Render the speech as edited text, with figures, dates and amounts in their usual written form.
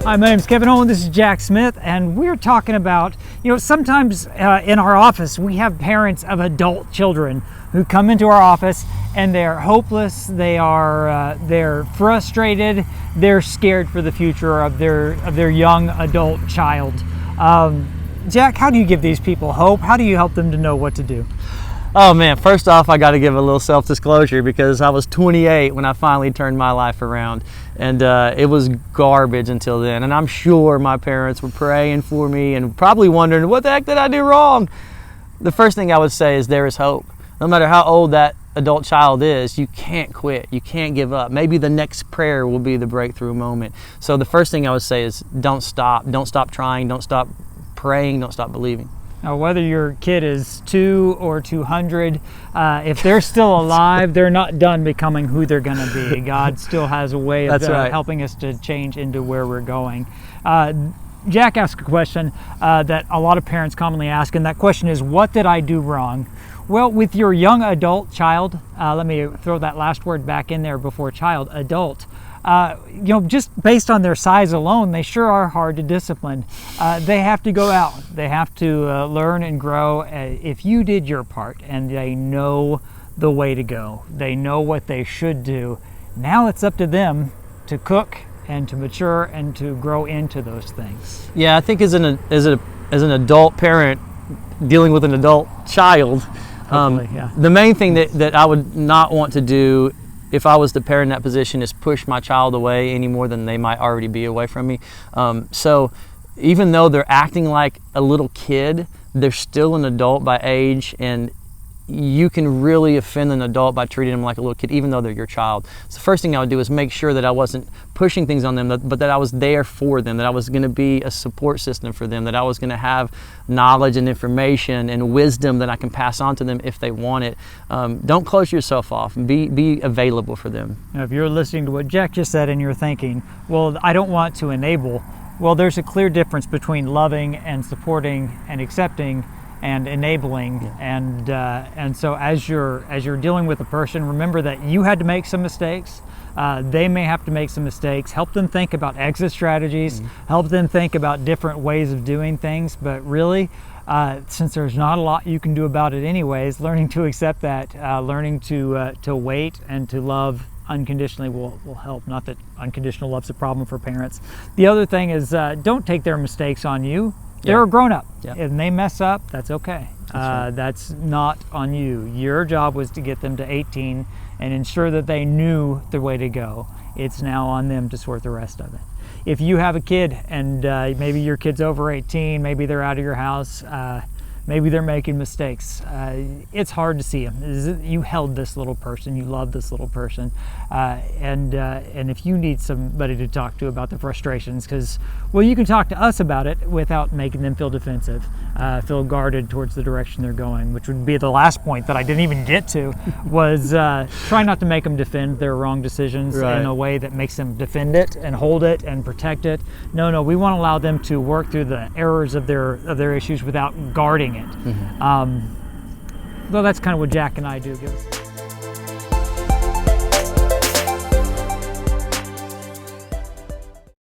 Hi, my name is Kevon Owen. This is Jack Smith, and we're talking about, sometimes in our office we have parents of adult children who come into our office and they're hopeless, they're frustrated, they're scared for the future of their young adult child. Jack, how do you give these people hope? How do you help them to know what to do? Oh man, first off, I got to give a little self-disclosure because I was 28 when I finally turned my life around, and it was garbage until then. And I'm sure my parents were praying for me and probably wondering, what the heck did I do wrong? The first thing I would say is there is hope. No matter how old that adult child is, you can't quit. You can't give up. Maybe the next prayer will be the breakthrough moment. So the first thing I would say is don't stop. Don't stop trying. Don't stop praying. Don't stop believing. Now, whether your kid is 2 or 200, if they're still alive, they're not done becoming who they're going to be. God still has a way of helping us to change into where we're going. Jack asked a question that a lot of parents commonly ask, and that question is, what did I do wrong? Well, with your young adult child, let me throw that last word back in there before child, adult. Just based on their size alone, they sure are hard to discipline. They have to go out. They have to learn and grow. If you did your part and they know the way to go, they know what they should do, now it's up to them to cook and to mature and to grow into those things. Yeah, I think as an adult parent dealing with an adult child, the main thing that I would not want to do if I was the parent in that position is push my child away any more than they might already be away from me. So even though they're acting like a little kid, they're still an adult by age, and you can really offend an adult by treating them like a little kid, even though they're your child. So the first thing I would do is make sure that I wasn't pushing things on them, but that I was there for them, that I was going to be a support system for them, that I was going to have knowledge and information and wisdom that I can pass on to them if they want it. Don't close yourself off. Be available for them. Now, if you're listening to what Jack just said and you're thinking, well, I don't want to enable, well, there's a clear difference between loving and supporting and accepting and enabling. Yeah. And so as you're dealing with a person, remember that you had to make some mistakes. They may have to make some mistakes. Help them think about exit strategies. Help them think about different ways of doing things. But really, since there's not a lot you can do about it anyways, learning to accept that, learning to wait and to love unconditionally will help. Not that unconditional love's a problem for parents. The other thing is, don't take their mistakes on you. They're a grown-up. Yeah. And they mess up, that's okay. That's not on you. Your job was to get them to 18 and ensure that they knew the way to go. It's now on them to sort the rest of it. If you have a kid and maybe your kid's over 18, maybe they're out of your house, maybe they're making mistakes. It's hard to see them. You held this little person, you love this little person, and if you need somebody to talk to about the frustrations, because, well, you can talk to us about it without making them feel defensive, feel guarded towards the direction they're going, which would be the last point that I didn't even get to, was try not to make them defend their wrong decisions in a way that makes them defend it and hold it and protect it. No, we want to allow them to work through the errors of their issues without guarding it. Well, that's kind of what Jack and I do.